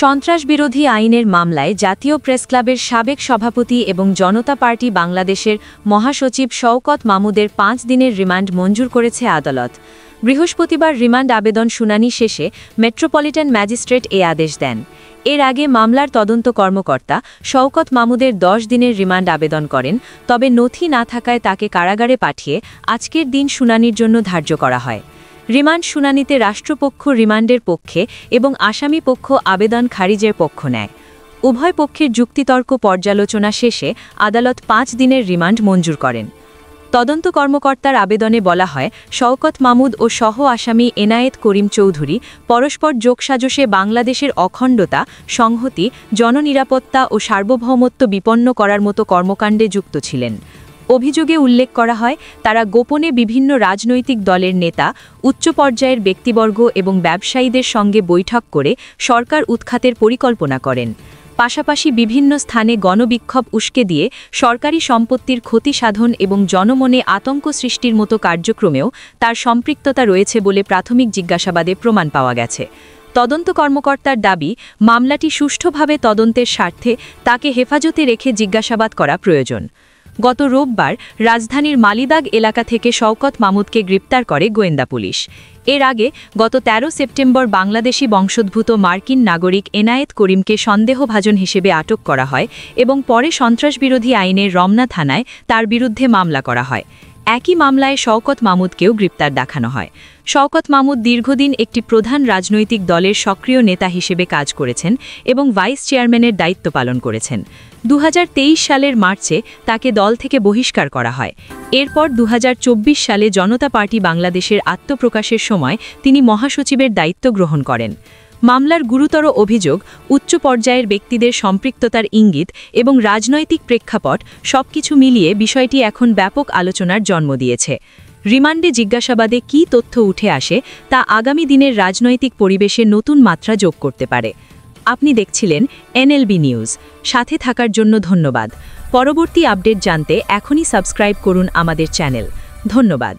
সন্ত্রাসবিরোধী আইনের মামলায় জাতীয় প্রেসক্লাবের সাবেক সভাপতি এবং জনতা পার্টি বাংলাদেশের মহাসচিব শওকত মাহমুদের ৫ দিনের রিমান্ড মঞ্জুর করেছে আদালত। বৃহস্পতিবার রিমান্ড আবেদন শুনানি শেষে মেট্রোপলিটন ম্যাজিস্ট্রেট এ আদেশ দেন। এর আগে মামলার তদন্ত কর্মকর্তা শওকত মাহমুদের ১০ দিনের রিমান্ড আবেদন করেন, তবে নথি না থাকায় তাকে কারাগারে পাঠিয়ে আজকের দিন শুনানির জন্য ধার্য করা হয়। রিমান্ড শুনানিতে রাষ্ট্রপক্ষ রিমান্ডের পক্ষে এবং আসামি পক্ষ আবেদন খারিজের পক্ষ নেয়। উভয় পক্ষের যুক্তিতর্ক পর্যালোচনা শেষে আদালত ৫ দিনের রিমান্ড মঞ্জুর করেন। তদন্ত কর্মকর্তার আবেদনে বলা হয়, শওকত মাহমুদ ও সহ আসামি এনায়েত করিম চৌধুরী পরস্পর যোগসাজশে বাংলাদেশের অখণ্ডতা, সংহতি, জননিরাপত্তা ও সার্বভৌমত্ব বিপন্ন করার মতো কর্মকাণ্ডে যুক্ত ছিলেন। অভিযোগে উল্লেখ করা হয়, তারা গোপনে বিভিন্ন রাজনৈতিক দলের নেতা, উচ্চ পর্যায়ের ব্যক্তিবর্গ এবং ব্যবসায়ীদের সঙ্গে বৈঠক করে সরকার উৎখাতের পরিকল্পনা করেন। পাশাপাশি বিভিন্ন স্থানে গণবিক্ষোভ উস্কে দিয়ে সরকারি সম্পত্তির ক্ষতি সাধন এবং জনমনে আতঙ্ক সৃষ্টির মতো কার্যক্রমেও তার সম্পৃক্ততা রয়েছে বলে প্রাথমিক জিজ্ঞাসাবাদে প্রমাণ পাওয়া গেছে। তদন্ত কর্মকর্তার দাবি, মামলাটি সুষ্ঠুভাবে তদন্তের স্বার্থে তাকে হেফাজতে রেখে জিজ্ঞাসাবাদ করা প্রয়োজন। গত রোববার রাজধানীর মালিবাগ এলাকা থেকে শওকত মাহমুদকে গ্রেপ্তার করে গোয়েন্দা পুলিশ। এর আগে গত ১৩ সেপ্টেম্বর বাংলাদেশি বংশোদ্ভূত মার্কিন নাগরিক এনায়েত করিমকে সন্দেহভাজন হিসেবে আটক করা হয় এবং পরে সন্ত্রাসবিরোধী আইনের রমনা থানায় তার বিরুদ্ধে মামলা করা হয়। একই মামলায় শওকত মাহমুদকেও গ্রেপ্তার দেখানো হয়। শওকত মাহমুদ দীর্ঘদিন একটি প্রধান রাজনৈতিক দলের সক্রিয় নেতা হিসেবে কাজ করেছেন এবং ভাইস চেয়ারম্যানের দায়িত্ব পালন করেছেন। ২০২৩ সালের মার্চে তাকে দল থেকে বহিষ্কার করা হয়। এরপর ২০২৪ সালে জনতা পার্টি বাংলাদেশের আত্মপ্রকাশের সময় তিনি মহাসচিবের দায়িত্ব গ্রহণ করেন। মামলার গুরুতর অভিযোগ, উচ্চ পর্যায়ের ব্যক্তিদের সম্পৃক্ততার ইঙ্গিত এবং রাজনৈতিক প্রেক্ষাপট সবকিছু মিলিয়ে বিষয়টি এখন ব্যাপক আলোচনার জন্ম দিয়েছে। রিমান্ডে জিজ্ঞাসাবাদে কী তথ্য উঠে আসে তা আগামী দিনের রাজনৈতিক পরিবেশে নতুন মাত্রা যোগ করতে পারে। আপনি দেখছিলেন এনএলবি নিউজ। সাথে থাকার জন্য ধন্যবাদ। পরবর্তী আপডেট জানতে এখনই সাবস্ক্রাইব করুন আমাদের চ্যানেল। ধন্যবাদ।